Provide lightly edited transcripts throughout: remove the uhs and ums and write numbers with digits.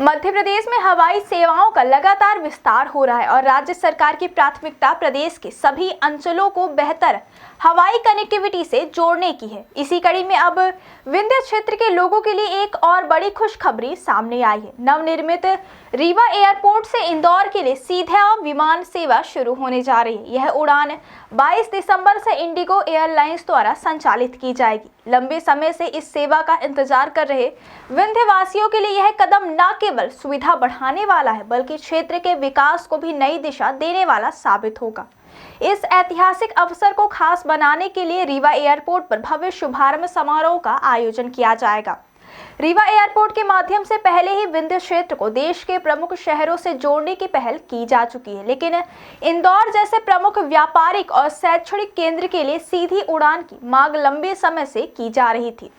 मध्य प्रदेश में हवाई सेवाओं का लगातार विस्तार हो रहा है और राज्य सरकार की प्राथमिकता प्रदेश के सभी अंचलों को बेहतर हवाई कनेक्टिविटी से जोड़ने की है। इसी कड़ी में अब विंध्य क्षेत्र के लोगों के लिए एक और बड़ी खुशखबरी सामने आई है। नवनिर्मित रीवा एयरपोर्ट से इंदौर के लिए सीधा विमान सेवा शुरू होने जा रही है। यह उड़ान 22 दिसंबर से इंडिगो एयरलाइंस द्वारा संचालित की जाएगी। लंबे समय से इस सेवा का इंतजार कर रहे विंध्यवासियों के लिए यह कदम न केवल सुविधा बढ़ाने वाला है बल्कि क्षेत्र के विकास को भी नई दिशा देने वाला साबित होगा। इस ऐतिहासिक अवसर को खास बनाने के लिए रीवा एयरपोर्ट पर भव्य शुभारंभ समारोह का आयोजन किया जाएगा। रीवा एयरपोर्ट के माध्यम से पहले ही विंध्य क्षेत्र को देश के प्रमुख शहरों से जोड़ने की पहल की जा चुकी है, लेकिन इंदौर जैसे प्रमुख व्यापारिक और शैक्षणिक केंद्र के लिए सीधी उड़ान की मांग लंबे समय से की जा रही थी।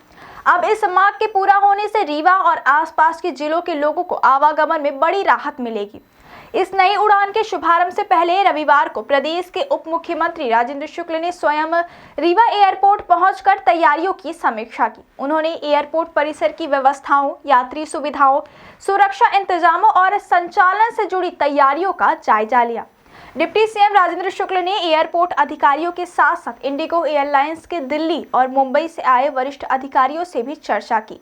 अब इस मांग के पूरा होने से रीवा और आसपास के जिलों के लोगों को आवागमन में बड़ी राहत मिलेगी। इस नई उड़ान के शुभारंभ से पहले रविवार को प्रदेश के उप मुख्यमंत्री राजेंद्र शुक्ल ने स्वयं रीवा एयरपोर्ट पहुंचकर तैयारियों की समीक्षा की। उन्होंने एयरपोर्ट परिसर की व्यवस्थाओं, यात्री सुविधाओं, सुरक्षा इंतजामों और संचालन से जुड़ी तैयारियों का जायजा लिया। डिप्टी सीएम राजेंद्र शुक्ल ने एयरपोर्ट अधिकारियों के साथ साथ इंडिगो एयरलाइंस के दिल्ली और मुंबई से आए वरिष्ठ अधिकारियों से भी चर्चा की।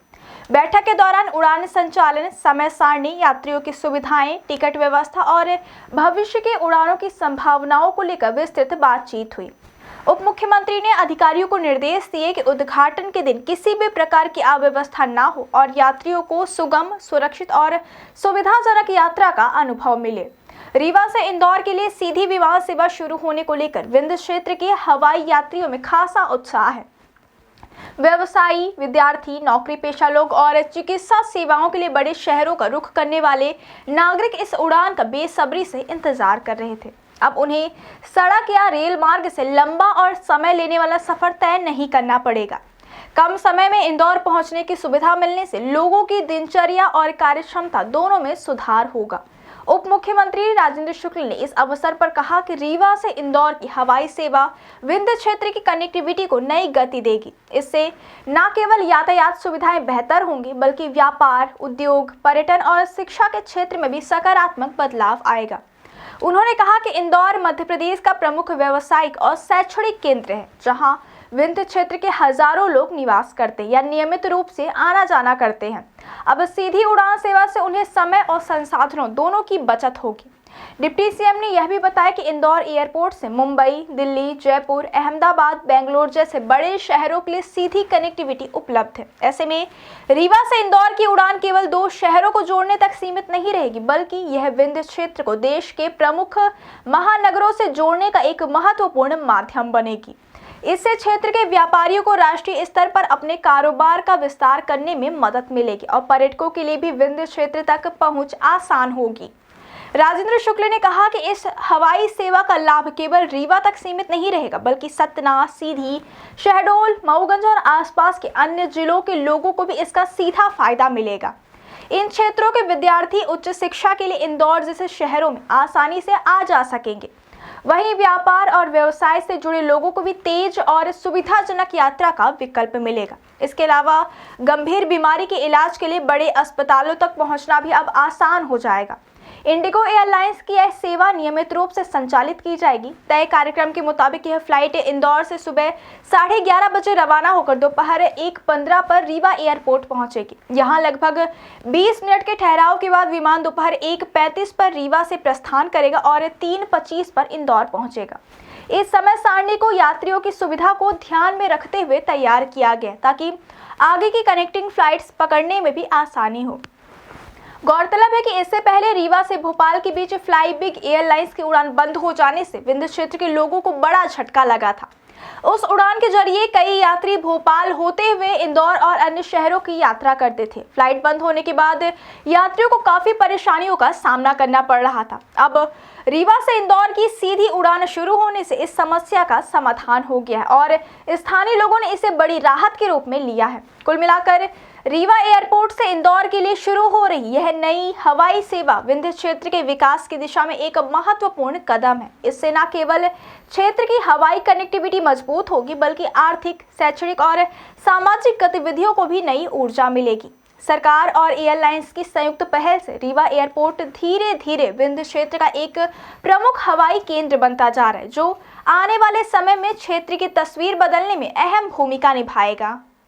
बैठक के दौरान उड़ान संचालन, समय सारणी, यात्रियों की सुविधाएं, टिकट व्यवस्था और भविष्य की उड़ानों की संभावनाओं को लेकर विस्तृत बातचीत हुई। उप मुख्यमंत्री ने अधिकारियों को निर्देश दिए कि उद्घाटन के दिन किसी भी प्रकार की अव्यवस्था न हो और यात्रियों को सुगम, सुरक्षित और सुविधाजनक यात्रा का अनुभव मिले। रीवा से इंदौर के लिए सीधी विमान सेवा शुरू होने को लेकर विंध्य क्षेत्र के हवाई यात्रियों में खासा उत्साह है। व्यवसायी, विद्यार्थी, नौकरी पेशा लोग और चिकित्सा सेवाओं के लिए बड़े शहरों का रुख करने वाले नागरिक इस उड़ान का बेसब्री से इंतजार कर रहे थे। अब उन्हें सड़क या रेल मार्ग से लंबा और समय लेने वाला सफर तय नहीं करना पड़ेगा। कम समय में इंदौर पहुंचने की सुविधा मिलने से लोगों की दिनचर्या और कार्यक्षमता दोनों में सुधार होगा। उप मुख्यमंत्री राजेंद्र शुक्ल ने इस अवसर पर कहा कि रीवा से इंदौर की हवाई सेवा विंध्य क्षेत्र की कनेक्टिविटी को नई गति देगी। इससे न केवल यातायात सुविधाएं बेहतर होंगी बल्कि व्यापार, उद्योग, पर्यटन और शिक्षा के क्षेत्र में भी सकारात्मक बदलाव आएगा। उन्होंने कहा कि इंदौर मध्य प्रदेश का प्रमुख व्यावसायिक और शैक्षणिक केंद्र है, जहां विंध्य क्षेत्र के हजारों लोग निवास करते हैं या नियमित रूप से आना जाना करते हैं। अब सीधी उड़ान सेवा से उन्हें समय और संसाधनों दोनों की बचत होगी। डिप्टी सीएम ने यह भी बताया कि इंदौर एयरपोर्ट से मुंबई, दिल्ली, जयपुर, अहमदाबाद, बेंगलोर जैसे बड़े शहरों के लिए सीधी कनेक्टिविटी उपलब्ध है। ऐसे में रीवा से इंदौर की उड़ान केवल 2 शहरों को जोड़ने तक सीमित नहीं रहेगी बल्कि यह विंध्य क्षेत्र को देश के प्रमुख महानगरों से जोड़ने का एक महत्वपूर्ण माध्यम बनेगी। इससे क्षेत्र के व्यापारियों को राष्ट्रीय स्तर पर अपने कारोबार का विस्तार करने में मदद मिलेगी और पर्यटकों के लिए भी विंध्य क्षेत्र तक पहुंच आसान होगी। राजेंद्र शुक्ल ने कहा कि इस हवाई सेवा का लाभ केवल रीवा तक सीमित नहीं रहेगा बल्कि सतना, सीधी, शहडोल, मऊगंज और आसपास के अन्य जिलों के लोगों को भी इसका सीधा फायदा मिलेगा। इन क्षेत्रों के विद्यार्थी उच्च शिक्षा के लिए इंदौर जैसे शहरों में आसानी से आ जा सकेंगे। वहीं व्यापार और व्यवसाय से जुड़े लोगों को भी तेज और सुविधाजनक यात्रा का विकल्प मिलेगा। इसके अलावा गंभीर बीमारी के इलाज के लिए बड़े अस्पतालों तक पहुंचना भी अब आसान हो जाएगा। इंडिगो एयरलाइंस की यह सेवा नियमित रूप से संचालित की जाएगी। तय कार्यक्रम के मुताबिक यह फ्लाइट इंदौर से सुबह 11:30 बजे रवाना होकर दोपहर 1:15 पर रीवा एयरपोर्ट पहुंचेगी। यहां लगभग 20 मिनट के ठहराव के बाद विमान दोपहर 1:35 पर रीवा से प्रस्थान करेगा और 3:25 पर इंदौर पहुंचेगा। इस समय सारणी को यात्रियों की सुविधा को ध्यान में रखते हुए तैयार किया गया ताकि आगे की कनेक्टिंग फ्लाइट्स पकड़ने में भी आसानी हो। गौरतलब है कि इससे पहले रीवा से भोपाल के बीच फ्लाई बिग एयरलाइंस की उड़ान बंद हो जाने से विंध्य क्षेत्र के लोगों को बड़ा झटका लगा था। उस उड़ान के जरिए कई यात्री भोपाल होते हुए इंदौर और अन्य शहरों की यात्रा करते थे। फ्लाइट बंद होने के बाद यात्रियों को काफी परेशानियों का सामना करना पड़ रहा था। अब रीवा से इंदौर की सीधी उड़ान शुरू होने से इस समस्या का समाधान हो गया है और स्थानीय लोगों ने इसे बड़ी राहत के रूप में लिया है। कुल मिलाकर रीवा एयरपोर्ट से इंदौर के लिए शुरू हो रही यह नई हवाई सेवा विंध्य क्षेत्र के विकास की दिशा में एक महत्वपूर्ण कदम है। इससे न केवल क्षेत्र की हवाई कनेक्टिविटी मजबूत होगी बल्कि आर्थिक, शैक्षणिक और सामाजिक गतिविधियों को भी नई ऊर्जा मिलेगी। सरकार और एयरलाइंस की संयुक्त पहल से रीवा एयरपोर्ट धीरे धीरे विंध्य क्षेत्र का एक प्रमुख हवाई केंद्र बनता जा रहा है, जो आने वाले समय में क्षेत्र की तस्वीर बदलने में अहम भूमिका निभाएगा।